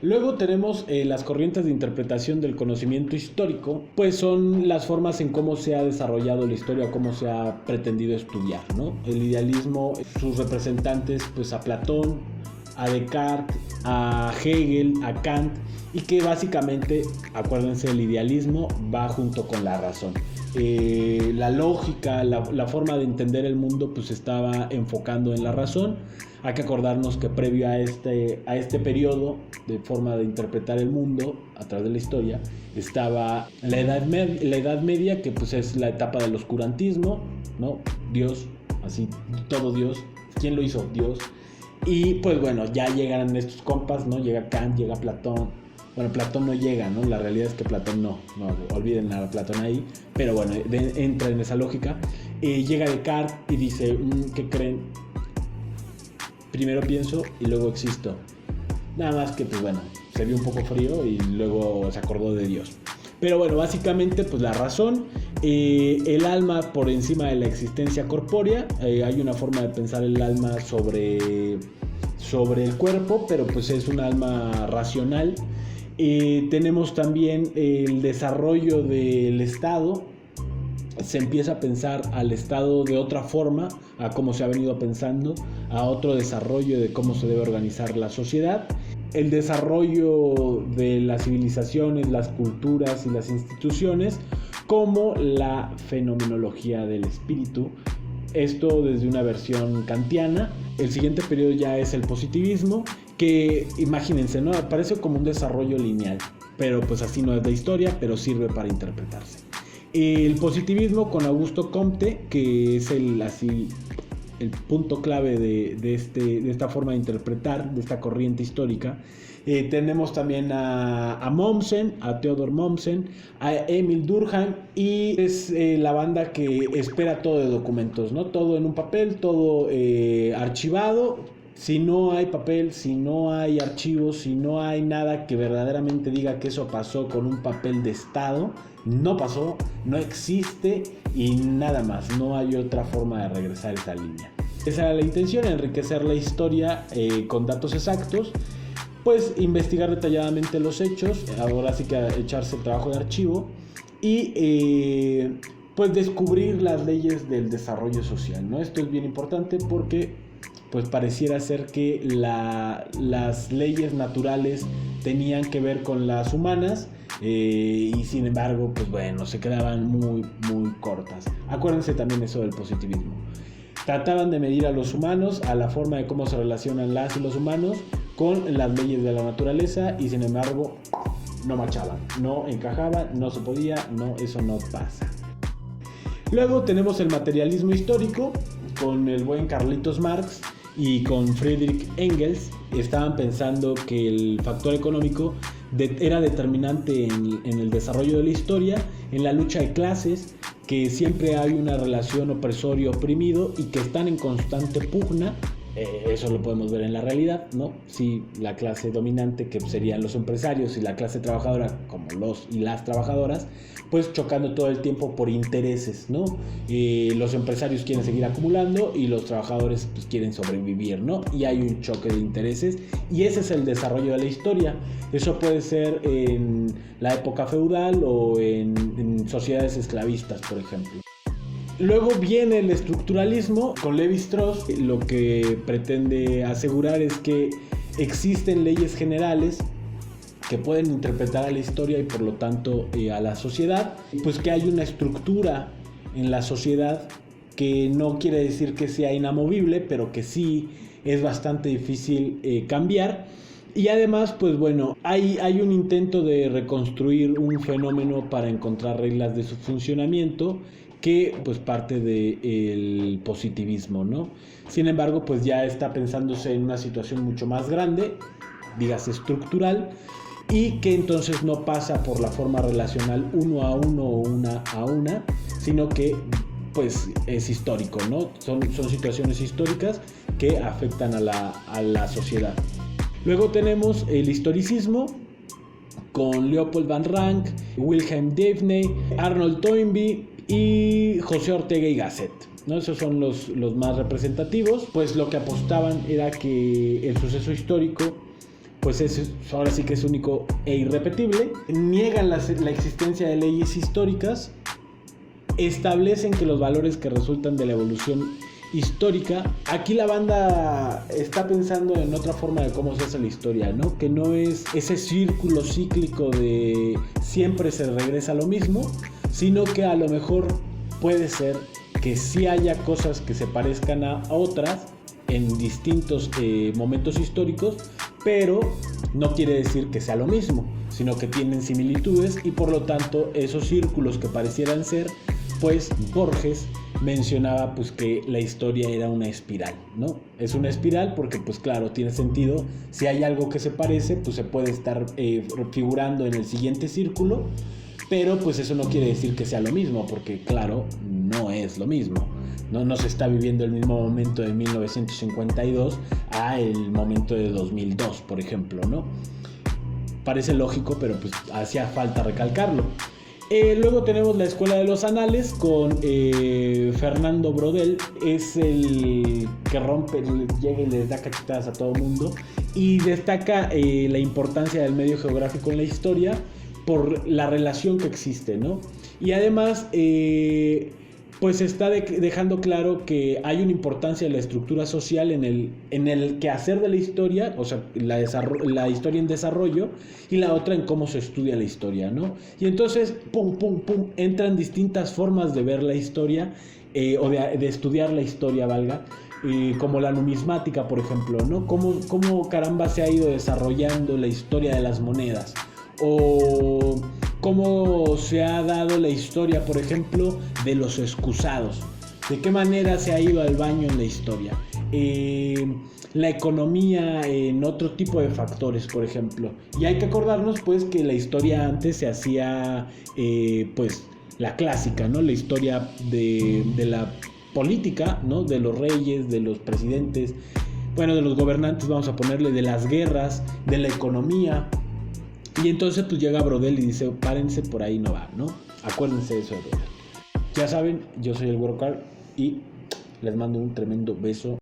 Luego tenemos las corrientes de interpretación del conocimiento histórico, pues son las formas en cómo se ha desarrollado la historia, cómo se ha pretendido estudiar, ¿no? El idealismo, sus representantes, pues a Platón, a Descartes, a Hegel, a Kant, y que básicamente, acuérdense, el idealismo va junto con la razón. La lógica, la forma de entender el mundo, pues estaba enfocando en la razón. Hay que acordarnos que previo a este periodo de forma de interpretar el mundo a través de la historia estaba la Edad Media, que pues es la etapa del oscurantismo, ¿no? Dios, así, todo Dios. ¿Quién lo hizo? Dios. Y pues bueno, ya llegan estos compas, ¿no? Llega Kant, llega Platón. Bueno, Platón no llega, ¿no? La realidad es que Platón no olviden a Platón ahí. Pero bueno, entra en esa lógica. Llega Descartes y dice, ¿qué creen? Primero pienso y luego existo. Nada más que, pues bueno, se vio un poco frío y luego se acordó de Dios. Pero bueno, básicamente, pues la razón, el alma por encima de la existencia corpórea. Hay una forma de pensar el alma sobre el cuerpo, pero pues es un alma racional. Tenemos también el desarrollo del Estado. Se empieza a pensar al Estado de otra forma a cómo se ha venido pensando, a otro desarrollo de cómo se debe organizar la sociedad. El desarrollo de las civilizaciones, las culturas y las instituciones, como la fenomenología del espíritu. Esto desde una versión kantiana. El siguiente periodo ya es el positivismo, que imagínense, ¿no? Parece como un desarrollo lineal, pero pues así no es la historia, pero sirve para interpretarse. El positivismo con Augusto Comte, que es el punto clave de esta forma de interpretar, de esta corriente histórica. Tenemos también a Mommsen, a Theodor Mommsen, a Emil Durkheim, y es la banda que espera todo de documentos, ¿no? Todo en un papel, todo archivado. Si no hay papel, si no hay archivos, si no hay nada que verdaderamente diga que eso pasó con un papel de Estado, no pasó, no existe y nada más. No hay otra forma de regresar esa línea. Esa era la intención, enriquecer la historia con datos exactos, pues investigar detalladamente los hechos, ahora sí que echarse el trabajo de archivo y pues descubrir las leyes del desarrollo social, ¿no? Esto es bien importante porque pues pareciera ser que las leyes naturales tenían que ver con las humanas y sin embargo, pues bueno, se quedaban muy, muy cortas. Acuérdense también eso del positivismo. Trataban de medir a los humanos, a la forma de cómo se relacionan las y los humanos con las leyes de la naturaleza y sin embargo no marchaban, no encajaban, no se podía, no, eso no pasa. Luego tenemos el materialismo histórico con el buen Carlitos Marx y con Friedrich Engels. Estaban pensando que el factor económico era determinante en el desarrollo de la historia, en la lucha de clases, que siempre hay una relación opresor y oprimido y que están en constante pugna. Eso lo podemos ver en la realidad, ¿no? Sí, la clase dominante, que serían los empresarios, y la clase trabajadora, como los y las trabajadoras, pues chocando todo el tiempo por intereses, ¿no? Los empresarios quieren seguir acumulando y los trabajadores pues quieren sobrevivir, ¿no? Y hay un choque de intereses y ese es el desarrollo de la historia. Eso puede ser en la época feudal o en sociedades esclavistas, por ejemplo. Luego viene el estructuralismo con Levi-Strauss. Lo que pretende asegurar es que existen leyes generales que pueden interpretar a la historia y por lo tanto a la sociedad. Pues que hay una estructura en la sociedad que no quiere decir que sea inamovible, pero que sí es bastante difícil cambiar. Y además, pues bueno, hay un intento de reconstruir un fenómeno para encontrar reglas de su funcionamiento que pues parte del positivismo, ¿no? Sin embargo, pues ya está pensándose en una situación mucho más grande, dígase estructural, y que entonces no pasa por la forma relacional uno a uno o una a una, sino que pues es histórico, ¿no? Son situaciones históricas que afectan a la sociedad. Luego tenemos el historicismo con Leopold Van Rank, Wilhelm Daphne, Arnold Toynbee y José Ortega y Gasset, ¿no? Esos son los más representativos. Pues lo que apostaban era que el suceso histórico pues ahora sí que es único e irrepetible. Niegan la existencia de leyes históricas, establecen que los valores que resultan de la evolución histórica, aquí la banda está pensando en otra forma de cómo se hace la historia, ¿no? Que no es ese círculo cíclico de siempre se regresa a lo mismo, sino que a lo mejor puede ser que sí haya cosas que se parezcan a otras en distintos momentos históricos, pero no quiere decir que sea lo mismo, sino que tienen similitudes y por lo tanto esos círculos que parecieran ser, pues Borges mencionaba pues que la historia era una espiral, ¿no? Es una espiral porque pues claro, tiene sentido, si hay algo que se parece, pues se puede estar figurando en el siguiente círculo, pero pues eso no quiere decir que sea lo mismo, porque claro, no es lo mismo. No se está viviendo el mismo momento de 1952 a el momento de 2002, por ejemplo, ¿no? Parece lógico, pero pues hacía falta recalcarlo. Luego tenemos la Escuela de los Anales con Fernando Brodel. Es el que rompe, llega y les da cachetadas a todo el mundo y destaca la importancia del medio geográfico en la historia por la relación que existe, ¿no? Y además pues está dejando claro que hay una importancia de la estructura social en el quehacer de la historia, o sea, la historia en desarrollo, y la otra en cómo se estudia la historia, ¿no? Y entonces, entran distintas formas de ver la historia, o de estudiar la historia, valga, como la numismática, por ejemplo, ¿no? Cómo caramba se ha ido desarrollando la historia de las monedas, o cómo se ha dado la historia, por ejemplo, de los excusados, de qué manera se ha ido al baño en la historia, la economía en otro tipo de factores, por ejemplo. Y hay que acordarnos pues que la historia antes se hacía pues la clásica, ¿no? La historia de la política, ¿no? De los reyes, de los presidentes, bueno, de los gobernantes, vamos a ponerle, de las guerras, de la economía. Y entonces pues llega Brodel y dice, párense, por ahí no va, ¿no? Acuérdense de eso de Brodel. Ya saben, yo soy el Güero Carl y les mando un tremendo beso.